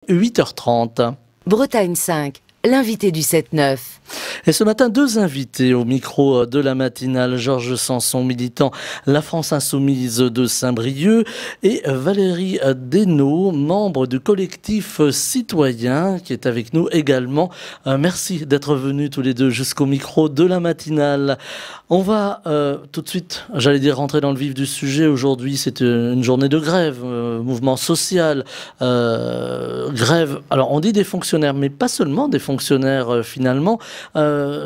8h30. Bretagne 5, l'invité du 7-9. Et ce matin, deux invités au micro de la matinale. Georges Sanson, militant La France Insoumise de Saint-Brieuc, et Valérie Desnaud, membre du collectif citoyen, qui est avec nous également. Merci d'être venus tous les deux jusqu'au micro de la matinale. On va tout de suite, j'allais dire, rentrer dans le vif du sujet. Aujourd'hui, c'est une journée de grève, mouvement social, grève. Alors, on dit des fonctionnaires, mais pas seulement des fonctionnaires finalement.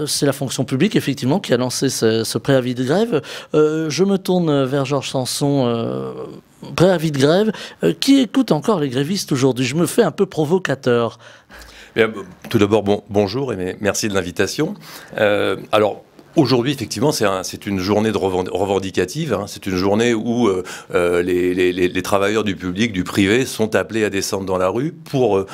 C'est la fonction publique, effectivement, qui a lancé ce préavis de grève. Je me tourne vers Georges Sanson. Préavis de grève. Qui écoute encore les grévistes aujourd'hui? Je me fais un peu provocateur. Bien, tout d'abord, bonjour et merci de l'invitation. Alors, aujourd'hui, effectivement, c'est une journée de revendicative. Hein. C'est une journée où les travailleurs du public, du privé, sont appelés à descendre dans la rue pour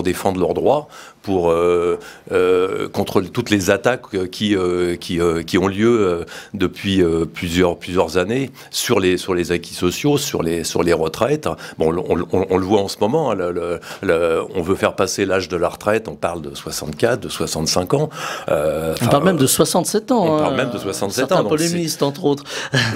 défendre leurs droits, contre toutes les attaques qui ont lieu depuis plusieurs années sur les acquis sociaux, sur les retraites. Bon, on le voit en ce moment. Hein, on veut faire passer l'âge de la retraite. On parle de 64, de 65 ans. On parle même de 67 ans. On parle même de 67 ans. Certains polémistes, entre autres.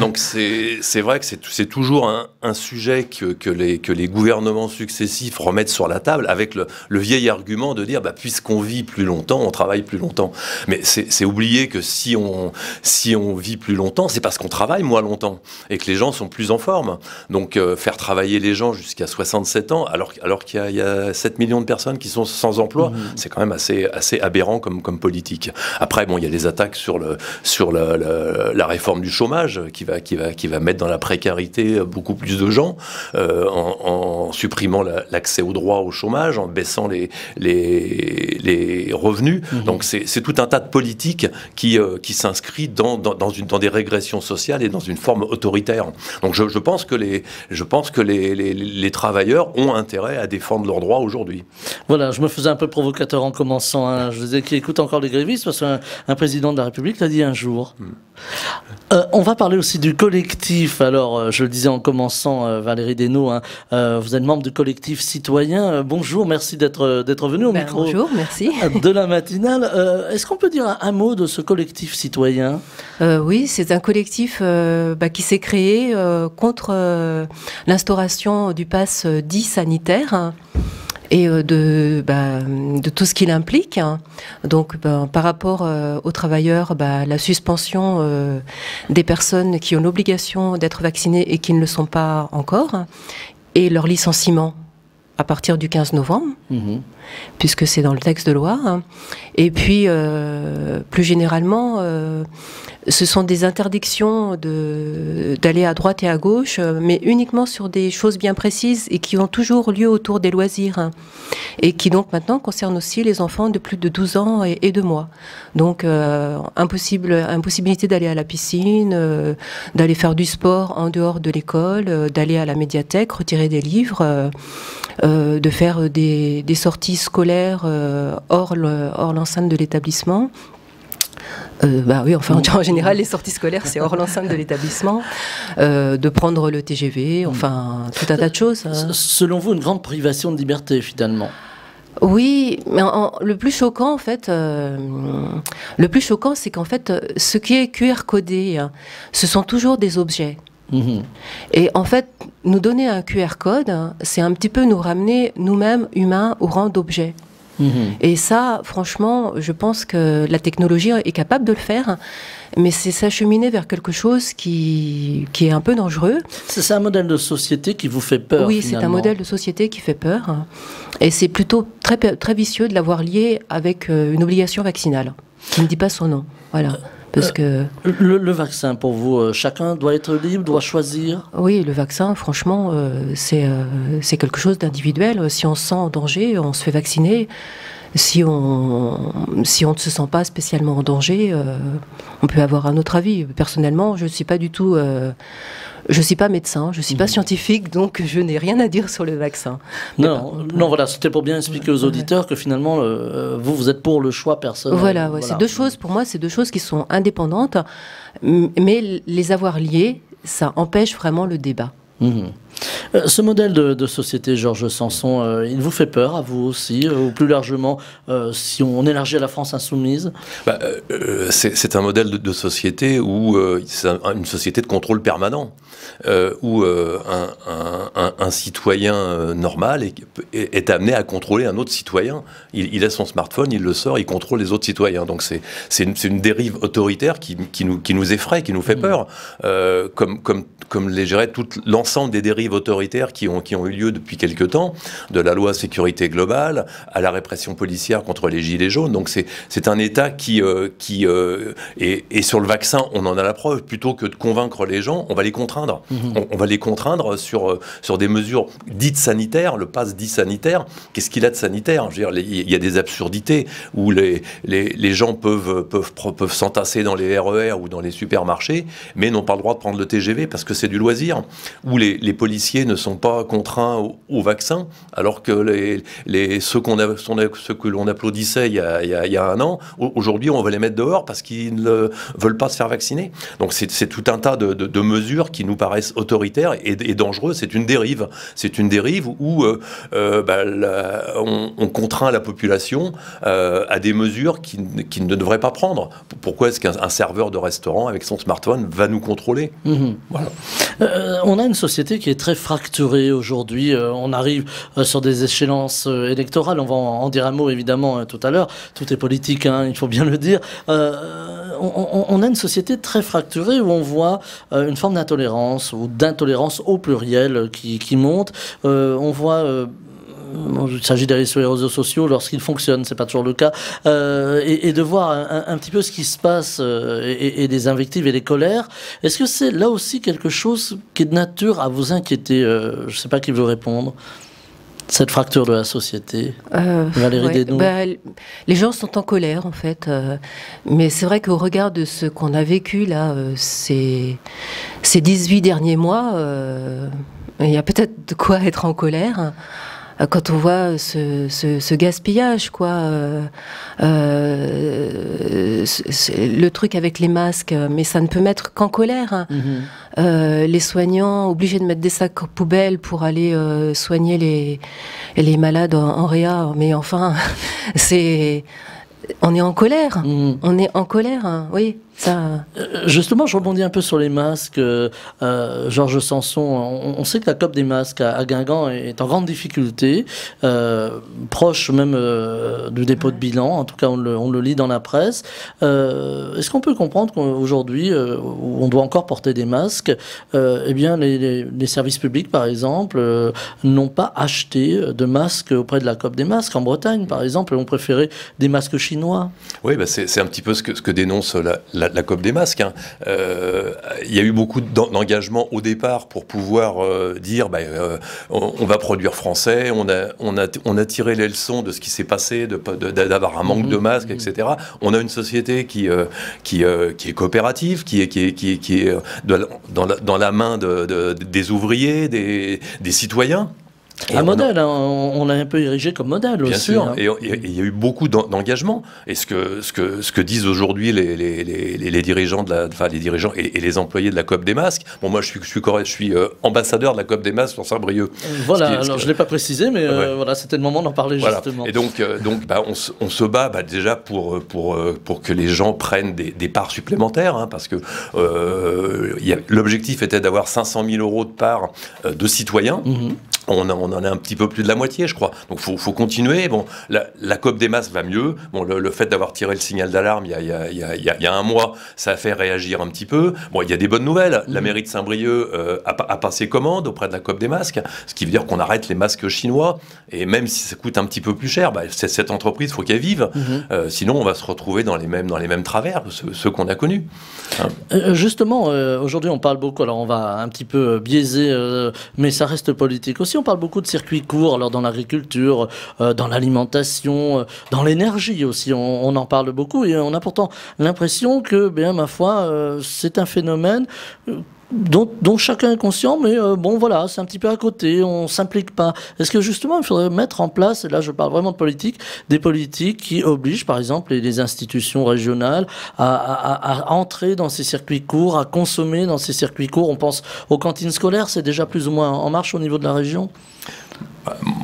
Donc c'est vrai que c'est toujours un sujet que les gouvernements successifs remettent sur la table avec le vieil argument de dire puisqu'on vit plus longtemps, on travaille plus longtemps. Mais c'est oublier que si on vit plus longtemps, c'est parce qu'on travaille moins longtemps et que les gens sont plus en forme. Donc faire travailler les gens jusqu'à 67 ans, alors qu'il y a 7 millions de personnes qui sont sans emploi, c'est quand même assez aberrant comme politique. Après, il y a des attaques sur la réforme du chômage qui va mettre dans la précarité beaucoup plus de gens en supprimant l'accès au droit au chômage, en baissant les revenus. Donc c'est tout un tas de politiques qui s'inscrit dans des régressions sociales et dans une forme autoritaire. Donc je pense que les travailleurs ont intérêt à défendre leurs droits aujourd'hui. Voilà, je me faisais un peu provocateur en commençant. Hein. Je disais qui écoute encore les grévistes parce qu'un président de la République l'a dit un jour. On va parler aussi du collectif. Alors, je le disais en commençant, Valérie Desnaud, hein, vous êtes membre du collectif citoyen. Bonjour, merci d'être venu au micro. Bonjour, merci. De la matinale. Est-ce qu'on peut dire un mot de ce collectif citoyen? Oui, c'est un collectif qui s'est créé contre l'instauration du pass dit sanitaire. Et de tout ce qu'il implique. Donc, par rapport aux travailleurs, la suspension des personnes qui ont l'obligation d'être vaccinées et qui ne le sont pas encore, et leur licenciement à partir du 15 novembre, puisque c'est dans le texte de loi. Et puis, plus généralement, ce sont des interdictions d'aller à droite et à gauche, mais uniquement sur des choses bien précises et qui ont toujours lieu autour des loisirs. Et qui donc maintenant concernent aussi les enfants de plus de 12 ans et 2 mois. Donc, impossibilité d'aller à la piscine, d'aller faire du sport en dehors de l'école, d'aller à la médiathèque, retirer des livres, de faire des sorties scolaires hors l'enceinte de l'établissement. Oui, enfin, en général, les sorties scolaires, c'est hors l'enceinte de l'établissement, de prendre le TGV, enfin, tout un tas de choses. Selon vous, une grande privation de liberté, finalement? Oui, mais le plus choquant, en fait, c'est qu'en fait, ce qui est QR codé, ce sont toujours des objets. Et en fait, nous donner un QR code, c'est un petit peu nous ramener, nous-mêmes, humains, au rang d'objet. Et ça, franchement, je pense que la technologie est capable de le faire, mais c'est s'acheminer vers quelque chose qui est un peu dangereux. C'est un modèle de société qui vous fait peur? Oui, c'est un modèle de société qui fait peur. Et c'est plutôt très, très vicieux de l'avoir lié avec une obligation vaccinale. Je ne dis pas son nom. Voilà. Parce que le vaccin, pour vous, chacun doit être libre, doit choisir? Oui, le vaccin, franchement, c'est quelque chose d'individuel. Si on se sent en danger, on se fait vacciner. Si on ne se sent pas spécialement en danger, on peut avoir un autre avis. Personnellement, je ne suis pas du tout... je ne suis pas médecin, je ne suis pas scientifique, donc je n'ai rien à dire sur le vaccin. Non, voilà, c'était pour bien expliquer aux auditeurs que finalement, vous êtes pour le choix personnel. Voilà. C'est deux choses, pour moi, c'est deux choses qui sont indépendantes, mais les avoir liées, ça empêche vraiment le débat. Ce modèle de société, Georges Sanson, il vous fait peur à vous aussi, ou plus largement, si on élargit à la France insoumise? C'est un modèle de société où c'est une société de contrôle permanent, où un citoyen normal est amené à contrôler un autre citoyen. Il a son smartphone, il le sort, il contrôle les autres citoyens. Donc c'est une dérive autoritaire qui nous effraie, qui nous fait peur, comme les gérer tout l'ensemble des dérives autoritaires qui ont eu lieu depuis quelque temps, de la loi sécurité globale à la répression policière contre les gilets jaunes. Donc c'est un État et sur le vaccin, on en a la preuve. Plutôt que de convaincre les gens, on va les contraindre. On va les contraindre sur des mesures dites sanitaires. Le pass dit sanitaire. Qu'est-ce qu'il a de sanitaire? Je veux dire, il y a des absurdités où les gens peuvent s'entasser dans les RER ou dans les supermarchés, mais n'ont pas le droit de prendre le TGV parce que c'est du loisir. Où les policiers ne sont pas contraints au vaccin, alors que ceux que l'on applaudissait il y a un an, aujourd'hui on va les mettre dehors parce qu'ils ne veulent pas se faire vacciner. Donc c'est tout un tas de mesures qui nous paraissent autoritaires et dangereuses. C'est une dérive. C'est une dérive où on contraint la population à des mesures qu'il ne devrait pas prendre. Pourquoi est-ce qu'un serveur de restaurant avec son smartphone va nous contrôler? Voilà. On a une société qui est très fracturée aujourd'hui. On arrive sur des échéances électorales. On va en dire un mot évidemment tout à l'heure. Tout est politique, il faut bien le dire. On a une société très fracturée où on voit une forme d'intolérance ou d'intolérance au pluriel qui monte. On voit... il s'agit d'aller sur les réseaux sociaux lorsqu'ils fonctionnent, c'est pas toujours le cas, et de voir un petit peu ce qui se passe et des invectives et des colères. Est-ce que c'est là aussi quelque chose qui est de nature à vous inquiéter? Je sais pas qui veut répondre. Cette fracture de la société, Valérie Desnaux. Les gens sont en colère en fait, mais c'est vrai qu'au regard de ce qu'on a vécu là, ces 18 derniers mois, il y a peut-être de quoi être en colère. Quand on voit ce gaspillage, quoi, le truc avec les masques, mais ça ne peut mettre qu'en colère. Les soignants obligés de mettre des sacs poubelles pour aller soigner les malades en réa, mais enfin, on est en colère. On est en colère, oui. Ça... Justement, je rebondis un peu sur les masques. Georges Sanson, on sait que la COP des masques à Guingamp est en grande difficulté, proche même du dépôt de bilan. En tout cas, on le lit dans la presse. Est-ce qu'on peut comprendre qu'aujourd'hui, où on doit encore porter des masques, eh bien, les services publics, par exemple, n'ont pas acheté de masques auprès de la COP des masques? En Bretagne, par exemple, ont préféré des masques chinois. Oui, c'est un petit peu ce que dénonce la COP des masques. Il y a eu beaucoup d'engagement au départ pour pouvoir dire on va produire français, on a tiré les leçons de ce qui s'est passé, d'avoir un manque de masques, etc. On a une société qui est coopérative, qui est dans la main des ouvriers, des citoyens. Un modèle, on l'a un peu érigé comme modèle aussi. Bien sûr, et il y a eu beaucoup d'engagement. Et ce que disent aujourd'hui les dirigeants les dirigeants et les employés de la COP des masques. Bon, moi, je suis ambassadeur de la COP des masques sur Saint-Brieuc. Voilà, alors je l'ai pas précisé, mais voilà, c'était le moment d'en parler justement. Et donc, on se bat déjà pour que les gens prennent des parts supplémentaires, parce que l'objectif était d'avoir 500 000 € de parts de citoyens. On en a un petit peu plus de la moitié, je crois. Donc, faut continuer. Bon, la COP des masques va mieux. Bon, le fait d'avoir tiré le signal d'alarme il y a un mois, ça a fait réagir un petit peu. Bon, il y a des bonnes nouvelles. La mairie de Saint-Brieuc a passé commande auprès de la COP des masques, ce qui veut dire qu'on arrête les masques chinois. Et même si ça coûte un petit peu plus cher, cette entreprise, faut qu'elle vive. Sinon, on va se retrouver dans les mêmes travers, ceux qu'on a connus. Justement, aujourd'hui, on parle beaucoup. Alors, on va un petit peu biaiser, mais ça reste politique aussi. On parle beaucoup de circuits courts, alors dans l'agriculture, dans l'alimentation, dans l'énergie aussi, on en parle beaucoup et on a pourtant l'impression que, ma foi, c'est un phénomène dont chacun est conscient, mais bon voilà, c'est un petit peu à côté, on s'implique pas. Est-ce que justement il faudrait mettre en place, et là je parle vraiment de politique, des politiques qui obligent par exemple les institutions régionales à entrer dans ces circuits courts, à consommer dans ces circuits courts? On pense aux cantines scolaires, c'est déjà plus ou moins en marche au niveau de la région?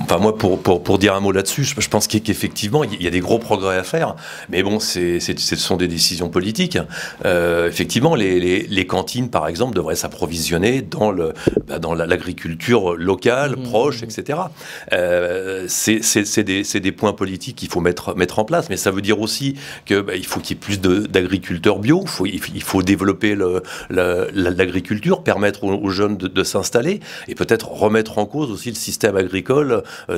Enfin, moi, pour dire un mot là-dessus, je pense qu'effectivement, il y a des gros progrès à faire. Mais bon, ce sont des décisions politiques. Effectivement, les cantines, par exemple, devraient s'approvisionner dans l'agriculture locale, proche, etc. C'est des points politiques qu'il faut mettre en place. Mais ça veut dire aussi qu'il faut qu'il y ait plus d'agriculteurs bio. Il faut développer l'agriculture, permettre aux jeunes de s'installer et peut-être remettre en cause aussi le système agricole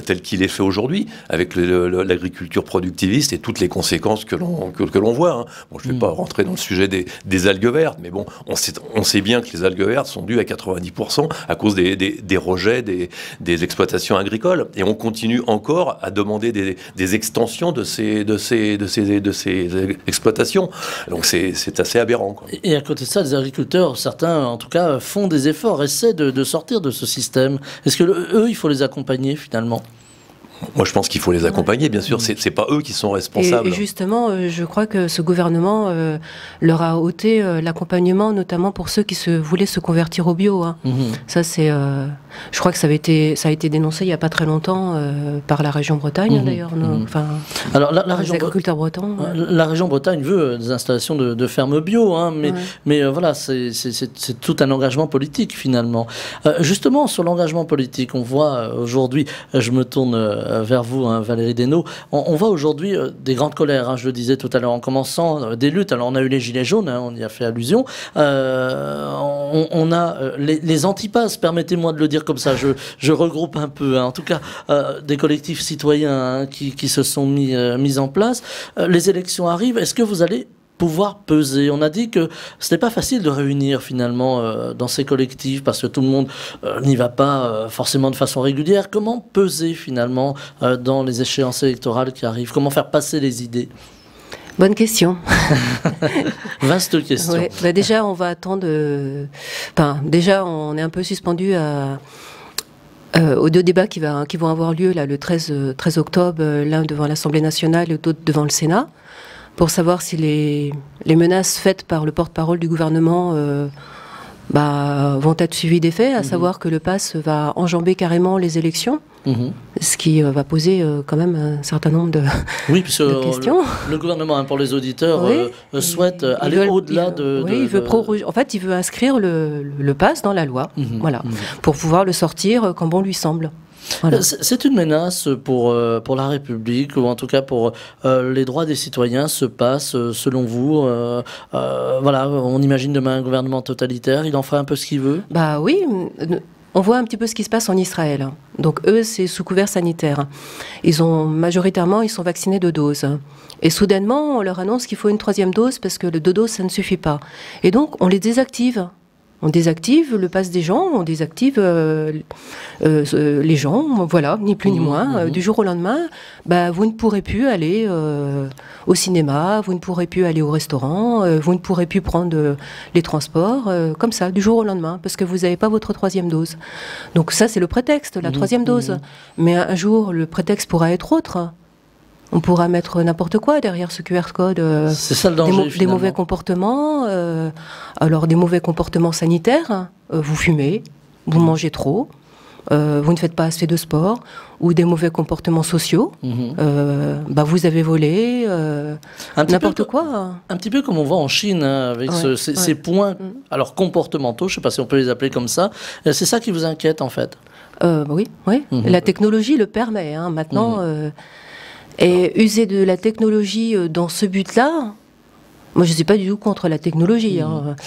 tel qu'il est fait aujourd'hui, avec l'agriculture productiviste et toutes les conséquences que l'on voit. Hein. Bon, je ne vais pas rentrer dans le sujet des algues vertes, mais bon, on sait bien que les algues vertes sont dues à 90% à cause des rejets des exploitations agricoles. Et on continue encore à demander des extensions de ces exploitations. Donc c'est assez aberrant, quoi. Et à côté de ça, les agriculteurs, certains en tout cas, font des efforts, essaient de sortir de ce système. Est-ce que eux, il faut les accompagner finalement? Moi, je pense qu'il faut les accompagner, bien sûr. C'est pas eux qui sont responsables. Et justement, je crois que ce gouvernement leur a ôté l'accompagnement, notamment pour ceux qui voulaient se convertir au bio. Hein. Ça, c'est. Je crois que ça a été dénoncé il y a pas très longtemps par la région Bretagne, d'ailleurs. Enfin, alors la région les agriculteurs bretons. La région Bretagne veut des installations de fermes bio, hein, mais voilà, c'est tout un engagement politique finalement. Justement, sur l'engagement politique, on voit aujourd'hui, je me tourne vers vous, hein, Valérie Desnaud, on voit aujourd'hui des grandes colères, hein, je le disais tout à l'heure en commençant, des luttes. Alors on a eu les gilets jaunes, hein, on y a fait allusion, on a les antipasses, permettez-moi de le dire comme ça, je regroupe un peu, hein, en tout cas des collectifs citoyens, hein, qui se sont mis en place. Les élections arrivent, est-ce que vous allez pouvoir peser? On a dit que c'était pas facile de réunir finalement dans ces collectifs parce que tout le monde n'y va pas forcément de façon régulière. Comment peser finalement dans les échéances électorales qui arrivent? Comment faire passer les idées? Bonne question. Vaste question. Ouais, bah déjà, on va attendre. Enfin, déjà, on est un peu suspendu aux deux débats qui vont avoir lieu là, le 13 octobre, l'un devant l'Assemblée nationale et l'autre devant le Sénat, pour savoir si les menaces faites par le porte-parole du gouvernement vont être suivies des faits, à savoir que le PASS va enjamber carrément les élections, ce qui va poser quand même un certain nombre de questions. Le gouvernement, hein, pour les auditeurs, souhaite aller au-delà il veut en fait, il veut inscrire le PASS dans la loi, voilà, pour pouvoir le sortir quand bon lui semble. Voilà. C'est une menace pour la République, ou en tout cas pour les droits des citoyens, ce PASS, selon vous. Voilà, on imagine demain un gouvernement totalitaire, il en fera un peu ce qu'il veut? Bah oui, on voit un petit peu ce qui se passe en Israël. Donc eux, c'est sous couvert sanitaire. Majoritairement, ils sont vaccinés de doses. Et soudainement, on leur annonce qu'il faut une 3e dose parce que le 2 doses, ça ne suffit pas. Et donc, on les désactive. On désactive le pass des gens, on désactive les gens, voilà, ni plus ni moins. Du jour au lendemain, vous ne pourrez plus aller au cinéma, vous ne pourrez plus aller au restaurant, vous ne pourrez plus prendre les transports, comme ça, du jour au lendemain, parce que vous n'avez pas votre 3e dose. Donc ça, c'est le prétexte, la 3e dose. Mais un jour, le prétexte pourra être autre. On pourra mettre n'importe quoi derrière ce QR code. C'est ça le danger, des mauvais comportements. Alors, des mauvais comportements sanitaires. Vous fumez, vous mangez trop, vous ne faites pas assez de sport. Ou des mauvais comportements sociaux. Vous avez volé, n'importe quoi. Un petit peu comme on voit en Chine, hein, avec ces points alors comportementaux, je ne sais pas si on peut les appeler comme ça. C'est ça qui vous inquiète, en fait? Oui. La technologie le permet, hein, maintenant. Et user de la technologie dans ce but-là, moi je ne suis pas du tout contre la technologie. Hein.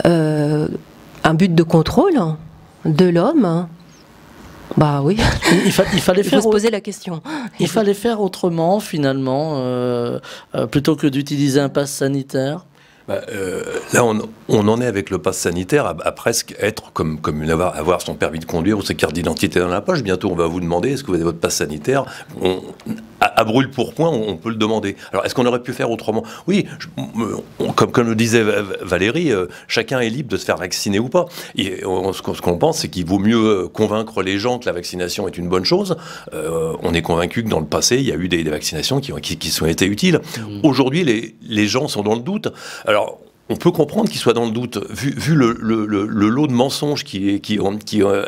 Un but de contrôle de l'homme, oui. Il fallait faut se poser la question. Il fallait faire autrement finalement, plutôt que d'utiliser un pass sanitaire. Là, on en est avec le pass sanitaire à presque être comme avoir son permis de conduire ou sa carte d'identité dans la poche. Bientôt, on va vous demander est-ce que vous avez votre pass sanitaire. À brûle pour point, on peut le demander. Alors, est-ce qu'on aurait pu faire autrement? Oui, comme le disait Valérie, chacun est libre de se faire vacciner ou pas. Et ce qu'on pense, c'est qu'il vaut mieux convaincre les gens que la vaccination est une bonne chose. On est convaincu que dans le passé, il y a eu des vaccinations qui ont été utiles. Aujourd'hui, les gens sont dans le doute. Alors, on peut comprendre qu'ils soient dans le doute, vu le lot de mensonges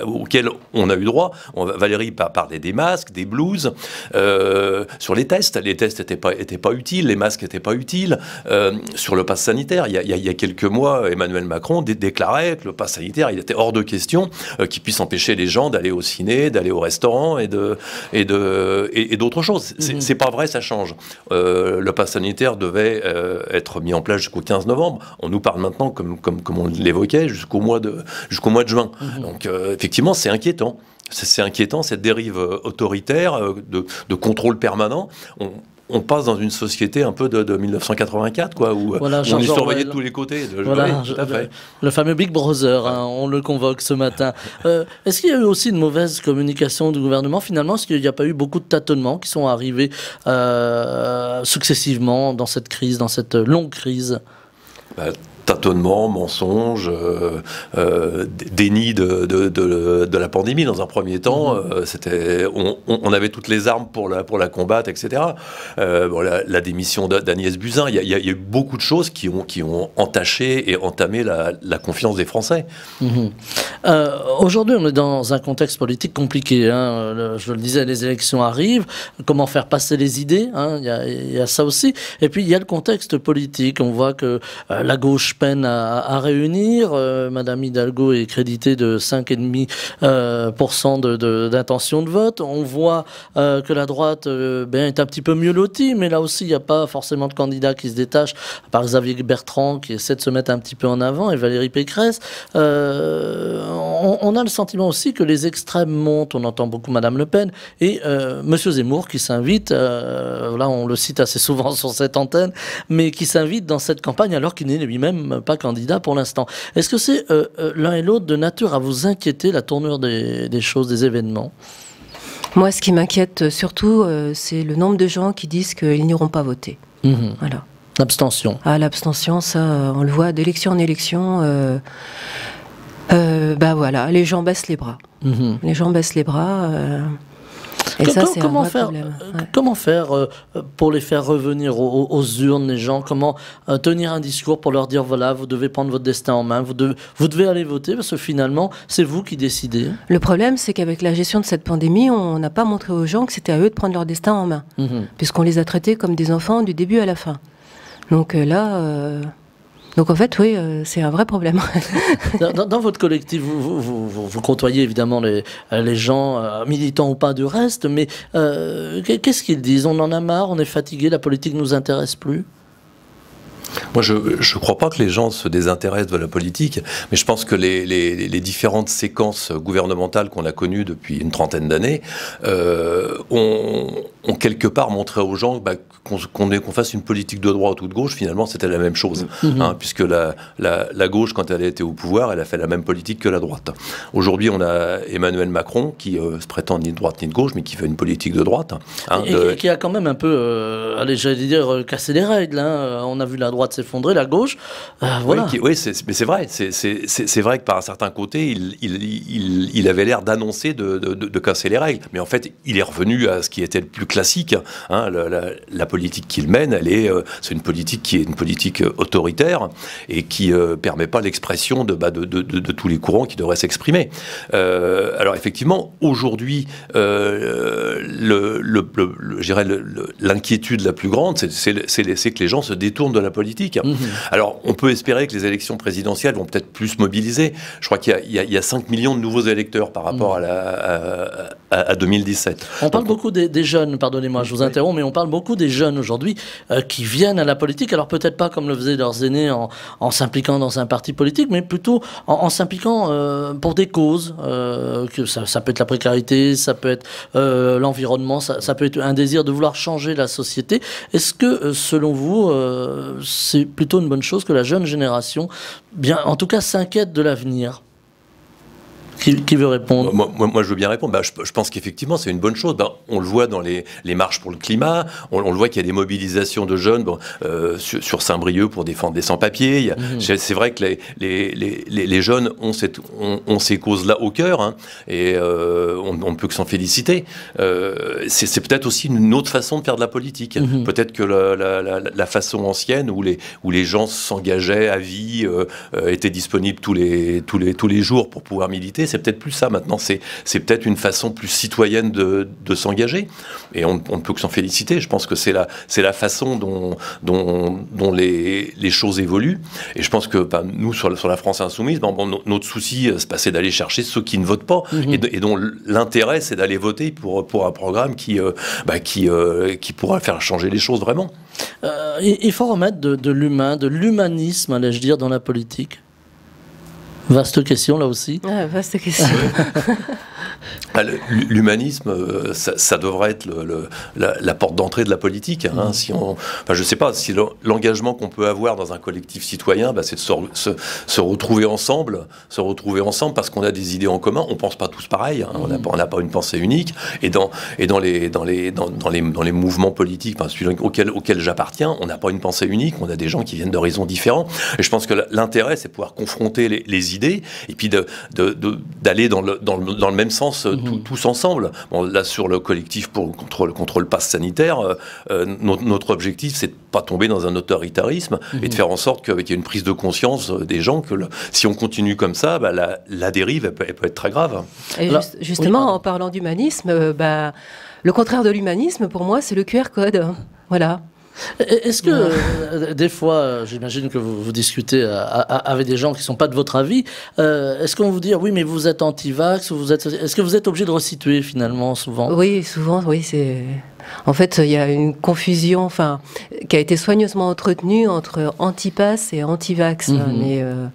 auquel on a eu droit. Valérie parlait des masques, des blouses, sur les tests. Les tests n'étaient pas utiles, les masques n'étaient pas utiles. Sur le pass sanitaire, il y a quelques mois, Emmanuel Macron déclarait que le pass sanitaire, il était hors de question qu'il puisse empêcher les gens d'aller au ciné, d'aller au restaurant et d'autres choses. C'est pas vrai, ça change. Le pass sanitaire devait être mis en place jusqu'au 15 novembre. On nous parle maintenant, comme on l'évoquait, jusqu'au mois de juin. Donc, effectivement, c'est inquiétant. C'est inquiétant, cette dérive autoritaire, de contrôle permanent. On passe dans une société un peu de 1984, quoi, où on est surveillé de tous les côtés. Voilà, tout à fait. Le fameux Big Brother, on le convoque ce matin. Est-ce qu'il y a eu aussi une mauvaise communication du gouvernement, finalement? Est-ce qu'il n'y a pas eu beaucoup de tâtonnements qui sont arrivés successivement dans cette crise, dans cette longue crise? Tâtonnement, mensonge, déni de la pandémie dans un premier temps. On avait toutes les armes pour la combattre, etc. La démission d'Agnès Buzyn, il y a eu beaucoup de choses qui ont entaché et entamé la confiance des Français. Aujourd'hui, on est dans un contexte politique compliqué. Je le disais, les élections arrivent. Comment faire passer les idées, il y a ça aussi. Et puis, il y a le contexte politique. On voit que la gauche peine à réunir. Madame Hidalgo est créditée de 5,5% d'intention de vote. On voit que la droite est un petit peu mieux lotie, mais là aussi, il n'y a pas forcément de candidats qui se détachent, par Xavier Bertrand, qui essaie de se mettre un petit peu en avant, et Valérie Pécresse. On a le sentiment aussi que les extrêmes montent. On entend beaucoup Madame Le Pen et Monsieur Zemmour qui s'invite, là on le cite assez souvent sur cette antenne, mais qui s'invite dans cette campagne alors qu'il n'est lui-même pas candidat pour l'instant. Est-ce que c'est l'un et l'autre de nature à vous inquiéter, la tournure des choses, des événements? Moi, ce qui m'inquiète surtout, c'est le nombre de gens qui disent qu'ils n'iront pas voter. Voilà. L'abstention. L'abstention, ça, on le voit d'élection en élection. Voilà, les gens baissent les bras. Les gens baissent les bras. Et ça, c'est un vrai problème. Comment faire pour les faire revenir aux urnes, les gens? Comment tenir un discours pour leur dire, voilà, vous devez prendre votre destin en main, vous devez aller voter, parce que finalement, c'est vous qui décidez. Le problème, c'est qu'avec la gestion de cette pandémie, on n'a pas montré aux gens que c'était à eux de prendre leur destin en main, puisqu'on les a traités comme des enfants du début à la fin. Donc donc en fait, oui, c'est un vrai problème. Dans votre collectif, vous côtoyez évidemment les gens, militants ou pas du reste, mais qu'est-ce qu'ils disent? On en a marre, on est fatigué, la politique ne nous intéresse plus? Moi, je ne crois pas que les gens se désintéressent de la politique, mais je pense que les différentes séquences gouvernementales qu'on a connues depuis une trentaine d'années ont quelque part montré aux gens qu'on fasse une politique de droite ou de gauche, finalement, c'était la même chose. Puisque la gauche, quand elle a été au pouvoir, elle a fait la même politique que la droite. Aujourd'hui, on a Emmanuel Macron, qui se prétend ni de droite ni de gauche, mais qui fait une politique de droite. Et qui a quand même un peu, j'allais dire, cassé les règles. On a vu la droite s'effondrer, la gauche. Voilà. Oui, mais c'est vrai. C'est vrai que par un certain côté, il avait l'air d'annoncer de casser les règles. Mais en fait, il est revenu à ce qui était le plus classique. La politique qu'il mène, c'est une politique qui est une politique autoritaire et qui permet pas l'expression de tous les courants qui devraient s'exprimer. Alors effectivement, aujourd'hui, l'inquiétude la plus grande, c'est que les gens se détournent de la politique. Alors, on peut espérer que les élections présidentielles vont peut-être plus mobiliser. Je crois qu'il y a 5 millions de nouveaux électeurs par rapport à 2017. On parle beaucoup des jeunes, pardonnez-moi, je vous interromps, mais on parle beaucoup des jeunes aujourd'hui qui viennent à la politique, alors peut-être pas comme le faisaient leurs aînés en s'impliquant dans un parti politique, mais plutôt en s'impliquant pour des causes, que ça peut être la précarité, ça peut être l'environnement, ça peut être un désir de vouloir changer la société. Est-ce que, selon vous, c'est plutôt une bonne chose que la jeune génération, bien, en tout cas, s'inquiète de l'avenir? Qui veut répondre? Moi, je veux bien répondre. Je pense qu'effectivement, c'est une bonne chose. On le voit dans les marches pour le climat. On le voit qu'il y a des mobilisations de jeunes sur Saint-Brieuc pour défendre des sans-papiers. C'est vrai que les jeunes ont ces causes-là au cœur, hein, et on ne peut que s'en féliciter. C'est peut-être aussi une autre façon de faire de la politique. Peut-être que la façon ancienne où les gens s'engageaient à vie, étaient disponibles tous les jours pour pouvoir militer, c'est peut-être plus ça maintenant. C'est peut-être une façon plus citoyenne de s'engager. Et on ne peut que s'en féliciter. Je pense que c'est la façon dont les choses évoluent. Et je pense que nous, sur la France Insoumise, notre souci, c'est d'aller chercher ceux qui ne votent pas et dont l'intérêt, c'est d'aller voter pour un programme qui pourra faire changer les choses vraiment. Il faut remettre de l'humain, de l'humanisme, allais-je dire, dans la politique. Vaste question, là aussi. Ah, vaste question. L'humanisme, ça devrait être la porte d'entrée de la politique. Hein, je ne sais pas, si l'engagement qu'on peut avoir dans un collectif citoyen, c'est de se retrouver ensemble parce qu'on a des idées en commun. On ne pense pas tous pareil. Hein, on n'a pas une pensée unique. Et dans les mouvements politiques, celui auquel j'appartiens, on n'a pas une pensée unique. On a des gens qui viennent d'horizons différents. Et je pense que l'intérêt, c'est de pouvoir confronter les idées et puis d'aller dans le même sens tous ensemble. Là, sur le collectif contre le pass sanitaire, notre objectif, c'est de ne pas tomber dans un autoritarisme et de faire en sorte qu'il y ait une prise de conscience des gens que si on continue comme ça, la dérive, elle peut être très grave. Et justement, en parlant d'humanisme, le contraire de l'humanisme, pour moi, c'est le QR code. Voilà. Est-ce que, des fois, j'imagine que vous discutez avec des gens qui ne sont pas de votre avis, est-ce qu'on vous dit, oui, mais vous êtes anti-vax, est-ce que vous êtes obligé de resituer finalement, souvent? Oui, souvent, oui, c'est... En fait, il y a une confusion qui a été soigneusement entretenue entre anti-pass et anti-vax.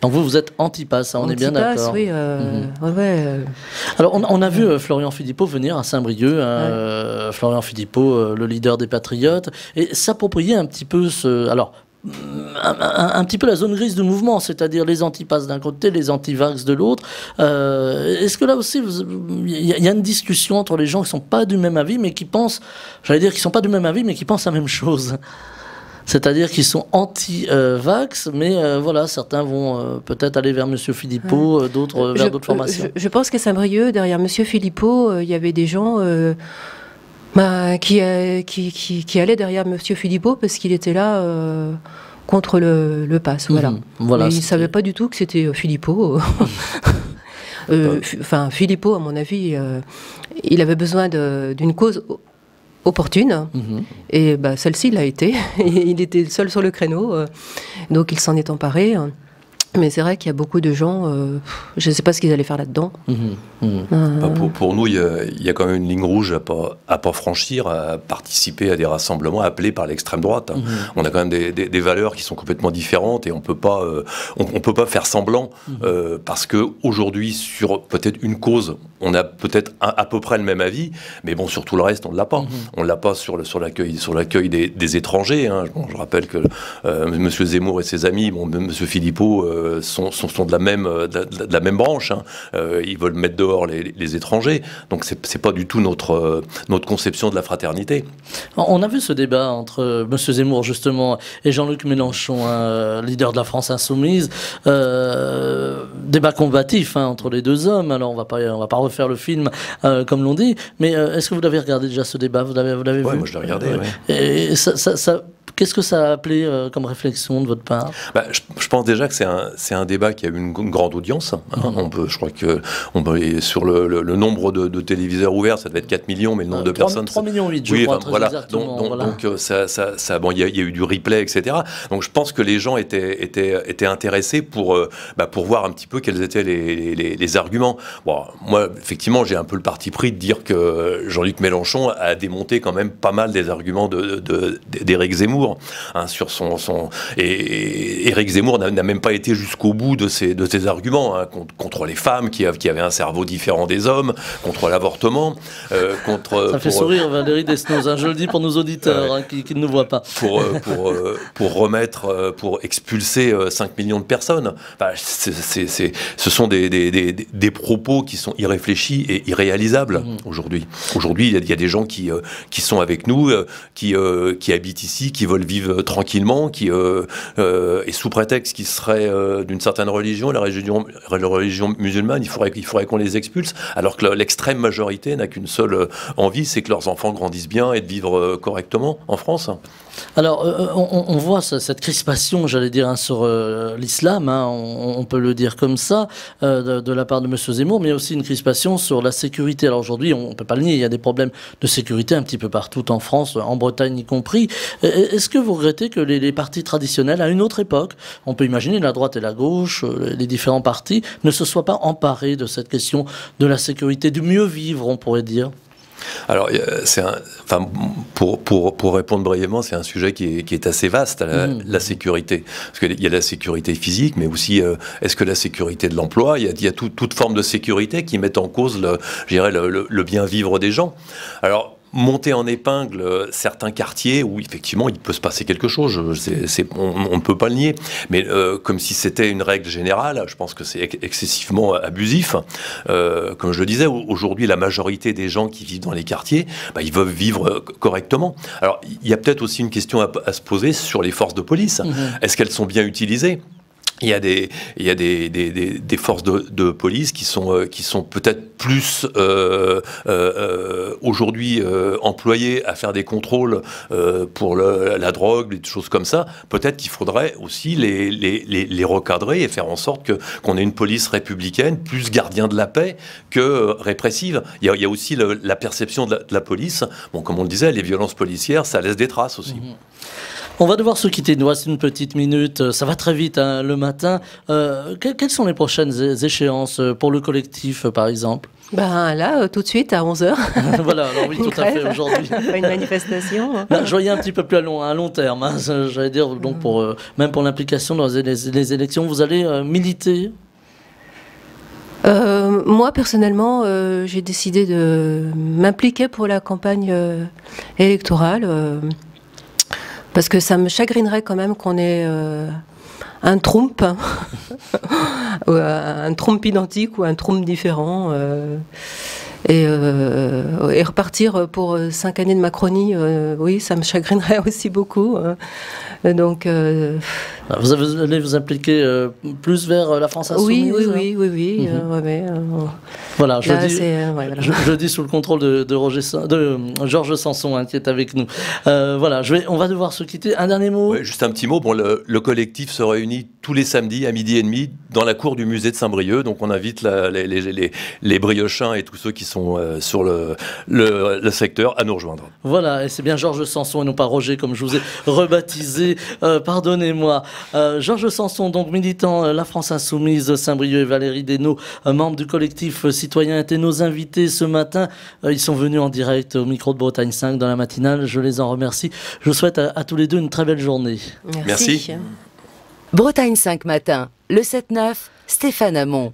Donc vous êtes anti-pass, on est bien d'accord. Oui, Alors, on a vu Florian Philippot venir à Saint-Brieuc, Florian Philippot, le leader des Patriotes, et s'approprier un petit peu un petit peu la zone grise du mouvement, c'est-à-dire les anti-pass d'un côté, les anti-vax de l'autre. Est-ce que là aussi, il y a une discussion entre les gens qui ne sont pas du même avis, mais qui pensent, qui sont pas du même avis, mais qui pensent la même chose? C'est-à-dire qu'ils sont anti-vax, mais certains vont peut-être aller vers M. Philippot, d'autres vers d'autres formations. Je pense qu'à Saint-Brieuc, derrière M. Philippot, il y avait des gens... qui allait derrière M. Philippot parce qu'il était là contre le pass. Voilà. Mais il ne savait pas du tout que c'était Philippot. Philippot, à mon avis, il avait besoin d'une cause opportune. Et celle-ci l'a été. Il était seul sur le créneau. Donc il s'en est emparé. Mais c'est vrai qu'il y a beaucoup de gens, je ne sais pas ce qu'ils allaient faire là-dedans. Pour nous, il y a quand même une ligne rouge à pas franchir, à participer à des rassemblements appelés par l'extrême droite. On a quand même des valeurs qui sont complètement différentes et on peut pas faire semblant parce que aujourd'hui, sur peut-être une cause, on a peut-être à peu près le même avis, mais sur tout le reste, on ne l'a pas. On ne l'a pas sur l'accueil des étrangers. Hein. Je rappelle que M. Zemmour et ses amis, M. Philippot, sont de la même branche. Hein. Ils veulent mettre dehors les étrangers. Donc c'est pas du tout notre conception de la fraternité. On a vu ce débat entre M. Zemmour justement et Jean-Luc Mélenchon, leader de la France Insoumise. Débat combatif entre les deux hommes. Alors on va pas refaire le film comme l'on dit. Mais est-ce que vous l'avez regardé déjà ce débat? Vous l'avez vu? Moi je l'ai regardé. Et qu'est-ce que ça a appelé comme réflexion de votre part? Je pense déjà que c'est un débat qui a eu une grande audience. Je crois que sur le nombre de téléviseurs ouverts, ça devait être 4 millions, mais le nombre de personnes... 3,8 millions, je crois, voilà. Exactement. Donc il y a eu du replay, etc. Donc je pense que les gens étaient intéressés pour voir un petit peu quels étaient les arguments. Moi, effectivement, j'ai un peu le parti pris de dire que Jean-Luc Mélenchon a démonté quand même pas mal des arguments d'Éric Zemmour. Zemmour, hein, sur et Éric Zemmour n'a même pas été jusqu'au bout de ses arguments, hein, contre les femmes qui avaient un cerveau différent des hommes, contre l'avortement, Ça fait sourire Valérie Desnos, hein, je le dis pour nos auditeurs qui ne nous voient pas. Pour expulser 5 millions de personnes. Enfin, ce sont des propos qui sont irréfléchis et irréalisables aujourd'hui. Aujourd'hui, il y a des gens qui sont avec nous, qui habitent ici, qui veulent vivre tranquillement, et sous prétexte qu'ils seraient d'une certaine religion, la religion musulmane, il faudrait qu'on les expulse, alors que l'extrême majorité n'a qu'une seule envie, c'est que leurs enfants grandissent bien et de vivre correctement en France. Alors, on voit cette crispation, j'allais dire, hein, sur l'islam, hein, on peut le dire comme ça, de la part de M. Zemmour, mais aussi une crispation sur la sécurité. Alors aujourd'hui, on ne peut pas le nier, il y a des problèmes de sécurité un petit peu partout en France, en Bretagne y compris. Est-ce que vous regrettez que les partis traditionnels, à une autre époque, on peut imaginer la droite et la gauche, les différents partis, ne se soient pas emparés de cette question de la sécurité, du mieux vivre, on pourrait dire? Alors, pour répondre brièvement, c'est un sujet qui est assez vaste, la sécurité. Parce qu'il y a la sécurité physique, mais aussi, est-ce que la sécurité de l'emploi, il y a toute forme de sécurité qui met en cause, le bien vivre des gens. Alors, monter en épingle certains quartiers où effectivement il peut se passer quelque chose, on ne peut pas le nier, mais comme si c'était une règle générale, je pense que c'est excessivement abusif. Comme je le disais, aujourd'hui la majorité des gens qui vivent dans les quartiers, ils veulent vivre correctement. Alors il y a peut-être aussi une question à se poser sur les forces de police. Est-ce qu'elles sont bien utilisées ? Il y a des forces de police qui sont peut-être plus aujourd'hui employées à faire des contrôles pour la drogue, des choses comme ça. Peut-être qu'il faudrait aussi les recadrer et faire en sorte qu'on ait une police républicaine plus gardien de la paix que répressive. Il y a aussi la perception de la police. Bon, comme on le disait, les violences policières, ça laisse des traces aussi. On va devoir se quitter, il nous reste une petite minute, ça va très vite hein, le matin. Quelles sont les prochaines échéances pour le collectif par exemple? Là, tout de suite, à 11h. Voilà, alors oui, tout à fait, aujourd'hui. Une manifestation. Là, je voyais un petit peu plus à long terme, hein, j'allais dire, donc même pour l'implication dans les élections, vous allez militer? Moi, personnellement, j'ai décidé de m'impliquer pour la campagne électorale. Parce que ça me chagrinerait quand même qu'on ait un Trump, un Trump identique ou un Trump différent, et repartir pour 5 années de Macronie, oui, ça me chagrinerait aussi beaucoup. Donc, vous allez vous impliquer plus vers la France Insoumise? Oui. Voilà, je dis sous le contrôle de Georges Sanson hein, qui est avec nous. Voilà, on va devoir se quitter. Un dernier mot? Oui, juste un petit mot. Bon, le collectif se réunit tous les samedis à 12h30 dans la cour du musée de Saint-Brieuc. Donc on invite les briochins et tous ceux qui sont sur le secteur à nous rejoindre. Voilà, et c'est bien Georges Sanson et non pas Roger comme je vous ai rebaptisé. Pardonnez-moi. Georges Sanson, donc militant La France Insoumise, Saint-Brieuc, et Valérie Desnos, membre du collectif citoyen, étaient nos invités ce matin. Ils sont venus en direct au micro de Bretagne 5 dans la matinale. Je les en remercie. Je vous souhaite à tous les deux une très belle journée. Merci. Bretagne 5 matin, le 7-9, Stéphane Hamon.